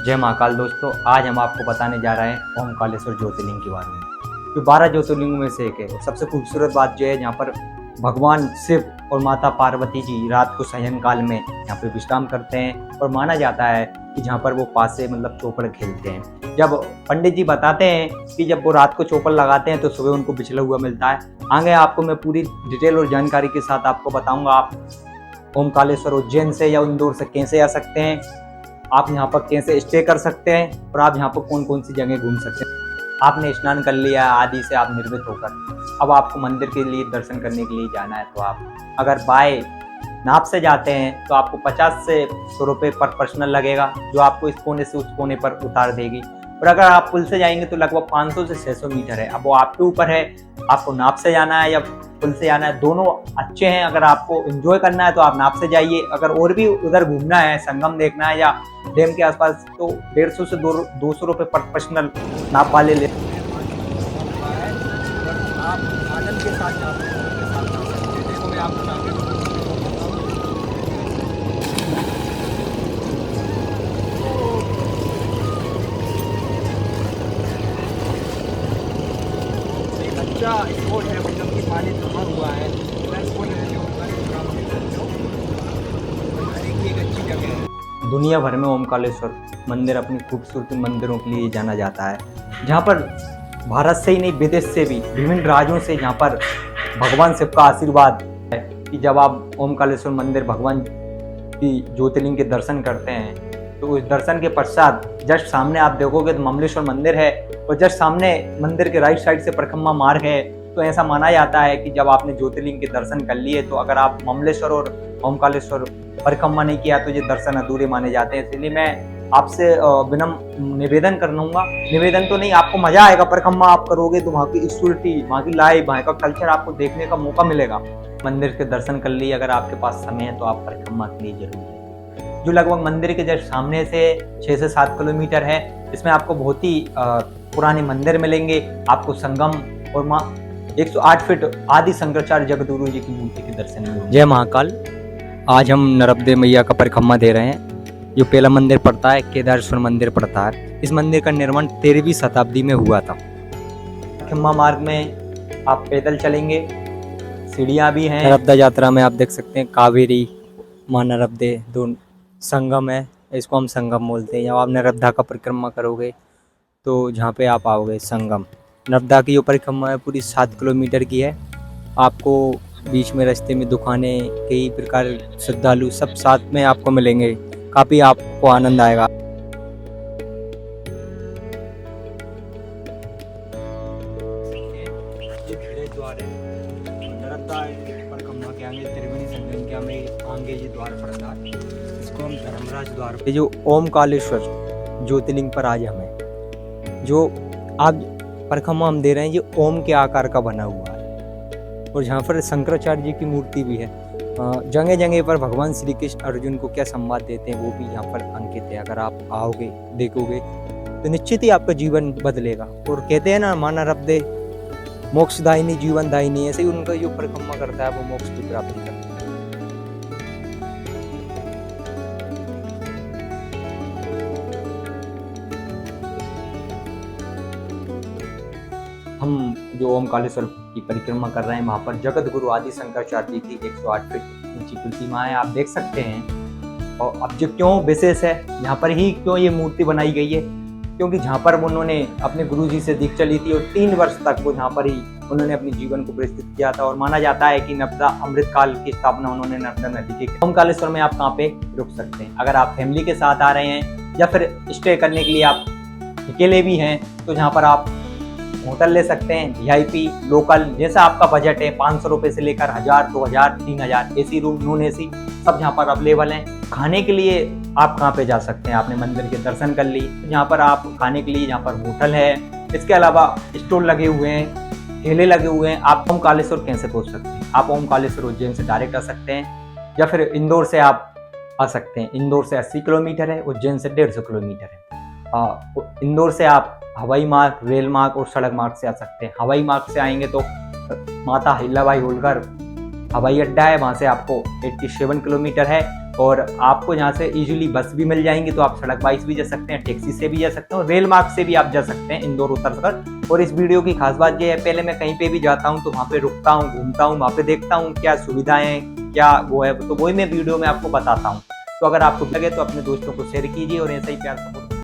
जय महाकाल दोस्तों, आज हम आपको बताने जा रहे हैं ओमकालेश्वर ज्योतिर्लिंग के बारे में, जो 12 ज्योतिर्लिंगों में से एक है। और सबसे खूबसूरत बात जो है, यहाँ पर भगवान शिव और माता पार्वती जी रात को शयन काल में यहाँ पे विश्राम करते हैं। और माना जाता है कि जहाँ पर वो पास से चौपड़ खेलते हैं। जब पंडित जी बताते हैं कि जब वो रात को चौपड़ लगाते हैं तो सुबह उनको बिछला हुआ मिलता है। आगे आपको मैं पूरी डिटेल और जानकारी के साथ आपको बताऊंगा आप ओमकालेश्वर उज्जैन से या इंदौर से कैसे आ सकते हैं, आप यहाँ पर कैसे स्टे कर सकते हैं और आप यहाँ पर कौन कौन सी जगह घूम सकते हैं। आपने स्नान कर लिया आदि से आप निर्मित होकर अब आपको मंदिर के लिए दर्शन करने के लिए जाना है, तो आप अगर बाय नाव से जाते हैं तो आपको 50 से 100 रुपये पर पर्सनल लगेगा, जो आपको इस कोने से उस कोने पर उतार देगी। और अगर आप पुल से जाएंगे तो लगभग 500 से 600 मीटर है। अब वो आपके ऊपर है, आपको नाव से जाना है या पुल से जाना है, दोनों अच्छे हैं। अगर आपको एंजॉय करना है तो आप नाव से जाइए। अगर और भी उधर घूमना है, संगम देखना है या डैम के आसपास, तो 150 से 200 रुपये पर पर्सनल नाव वाले ले आप आनंद के साथ जा सकते हैं। देखो मैं आपको अच्छा स्पोर्ट है, मतलब कि पानी जमा हुआ है। एक अच्छी जगह है। दुनिया भर में ओमकालेश्वर मंदिर अपनी खूबसूरती मंदिरों के लिए जाना जाता है, जहाँ पर भारत से ही नहीं विदेश से भी विभिन्न राज्यों से यहाँ पर भगवान शिव का आशीर्वाद है कि जब आप ओमकालेश्वर मंदिर भगवान की ज्योतिर्लिंग के दर्शन करते हैं तो उस दर्शन के पश्चात जस्ट सामने आप देखोगे तो ममलेश्वर मंदिर है, और जस्ट सामने मंदिर के राइट साइड से परिक्रमा मार्ग है। तो ऐसा माना जाता है कि जब आपने ज्योतिर्लिंग के दर्शन कर लिए तो अगर आप ममलेश्वर और ओमकालेश्वर परिक्रमा नहीं किया तो ये दर्शन अधूरे माने जाते हैं। इसलिए मैं आपसे विनम्र निवेदन करूँगा, निवेदन तो नहीं, आपको मजा आएगा। परिक्रमा आप करोगे तो वहाँ की स्टोरिटी, वहाँ की लाइफ, वहाँ का कल्चर आपको देखने का मौका मिलेगा। मंदिर के दर्शन कर लिए, अगर आपके पास समय है तो आप परिक्रमा के लिए जरूर जाइए, जो लगभग मंदिर के जस्ट सामने से 6 से 7 किलोमीटर है। इसमें आपको बहुत ही पुराने मंदिर मिलेंगे, आपको संगम और 108 फीट आदि शंकराचार्य जगद्गुरु जी की मूर्ति के दर्शन मिलेंगे। जय महाकाल, आज हम नर्मदे मैया का परिक्रमा दे रहे हैं। जो पहला मंदिर पड़ता है केदारेश्वर मंदिर पड़ता है। इस मंदिर का निर्माण 13वीं शताब्दी में हुआ था। परिक्रमा मार्ग में आप पैदल चलेंगे, सीढ़ियाँ भी हैं। नर्मदा यात्रा में आप देख सकते हैं कावेरी माँ नर्मदे दो संगम है, इसको हम संगम बोलते हैं। जब आप नर्मदा का परिक्रमा करोगे तो जहाँ पे आप आओगे संगम, नर्मदा की जो परिक्रमा है पूरी 7 किलोमीटर की है। आपको बीच में रास्ते में दुकानें, कई प्रकार श्रद्धालु सब साथ में आपको मिलेंगे, काफ़ी आपको आनंद आएगा। ये भिड़े द्वार है, नर्मदा परिक्रमा के आगे त्रिवेणी संगम के आगे ये द्वार पड़ता है, इसको हम धर्मराज द्वार। ये जो ओमकालेश्वर ज्योतिर्लिंग पर आज हमें जो आप परिक्रमा हम दे रहे हैं, ये ओम के आकार का बना हुआ है। और यहाँ पर शंकराचार्य जी की मूर्ति भी है। जगह जगह पर भगवान श्री कृष्ण अर्जुन को क्या संवाद देते हैं वो भी यहाँ पर अंकित है। अगर आप आओगे देखोगे तो निश्चित ही आपका जीवन बदलेगा। और कहते हैं ना, माना रब्दे मोक्षदायिनी जीवन दायिनी, ऐसे ही उनका जो परिक्रमा करता है वो मोक्ष की प्राप्ति करता है। हम जो ओमकालेश्वर की परिक्रमा कर रहे हैं, वहाँ पर जगत गुरु आदि शंकराचार्य जी की 108 फीट ऊंची प्रतिमा है, आप देख सकते हैं। और अब जो क्यों विशेष है, यहाँ पर ही क्यों ये मूर्ति बनाई गई है, क्योंकि जहाँ पर उन्होंने अपने गुरु जी से दीक्षा ली थी और 3 वर्ष तक वो जहाँ पर ही उन्होंने अपने जीवन को प्रस्तुत किया था। और माना जाता है कि नर्मदा अमृत काल की स्थापना उन्होंने नर्मदा नदी के। ओमकालेश्वर में आप कहाँ पे रुक सकते हैं, अगर आप फैमिली के साथ आ रहे हैं या फिर स्टे करने के लिए आप अकेले भी हैं, तो जहाँ पर आप होटल ले सकते हैं, वीआईपी, लोकल, जैसा आपका बजट है। 500 रुपये से लेकर 1000, 2000, 3000 एसी रूम, नॉन एसी सब यहाँ पर अवेलेबल हैं। खाने के लिए आप कहाँ पे जा सकते हैं, आपने मंदिर के दर्शन कर ली, यहाँ पर आप खाने के लिए यहाँ पर होटल है। इसके अलावा स्टॉल लगे हुए हैं, ठेले लगे हुए हैं। आप ओमकालेश्वर कैसे पहुँच सकते हैं, आप ओमकालेश्वर उज्जैन से डायरेक्ट आ सकते हैं या फिर इंदौर से आप आ सकते हैं। इंदौर से 80 किलोमीटर है, उज्जैन से 150 किलोमीटर है। इंदौर से आप हवाई मार्ग, रेल मार्ग और सड़क मार्ग से आ सकते हैं। हवाई मार्ग से आएंगे तो माता अहिल्याबाई होलकर हवाई अड्डा है, वहाँ से आपको 87 किलोमीटर है। और आपको यहाँ से इजीली बस भी मिल जाएंगी, तो आप सड़क वाइज भी जा सकते हैं, टैक्सी से भी जा सकते हैं और रेल मार्ग से भी आप जा सकते हैं इंदौर उतरकर। और इस वीडियो की खास बात यह है, पहले मैं कहीं पे भी जाता हूँ तो वहाँ पे रुकता हूँ, घूमता हूँ, वहाँ पे देखता हूँ क्या सुविधाएं क्या वो है, तो वही मैं वीडियो में आपको बताता हूँ। तो अगर आपको लगे तो अपने दोस्तों को शेयर कीजिए और ऐसा ही प्यार सपोर्ट